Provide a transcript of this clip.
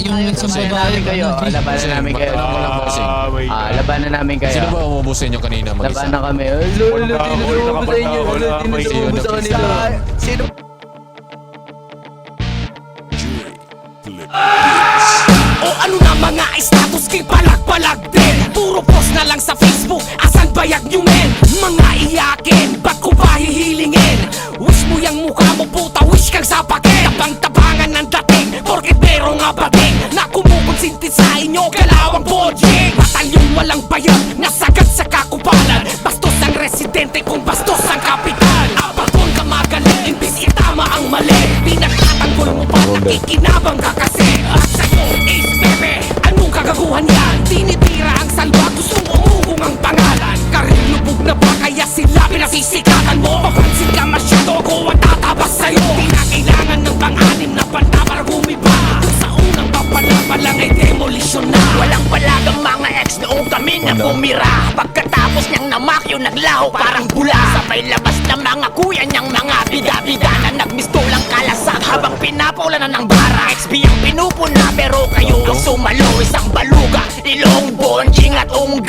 yung isang babae. kayo, labanan namin kayo. Labanan namin kayo. Sino ba umubos sa inyo kanina mag-isa? Labanan kami. Lolo, tinuturo ko sa inyo. Tinuturo ko sa kanila. Sino? O ano na mga status kay palag-palag din. Puro post na lang sa Facebook, asan bayag nyo men? Mga iyakin, ba't ko pa hihilingin? Wish mo yung mukha mo puta, wish kang sa pakin. Tabang-tabangan ng dating, porket merong abating na kumukonsinti sa inyo, kalawang bodjing. Batalyong walang bayad, nasagad sa kakupalan. Bastos ang residente kung bastos ang kapital. Apakon ka magaling, imbis itama ang mali. Pinagtatanggol mo pa, nakikinabang ka kasi. At sa'yo is bebe, anong kagaguhan yan? Tinitira ang salwa, gustong umugong ang pangalan. Karir lubog na ba kaya sila pinasisikatan mo? Papansin ka masyado, ko ang tatabas sa'yo. Di na kailangan ng pang-anim na banda para gumiba. Kung sa unang papalaba lang ay demolition na. Walang palagang mga ex noong kami na bumira. Pagkatapos niyang namakyo naglaho parang bula. Sabay labas ng mga kuya niyang mga bida-bida na nagmistulang kalasak habang pinapula na ng bara. XB ang pinupuna pero kayo ang sumalo. Isang baluga, ilong, bonjing at ungga.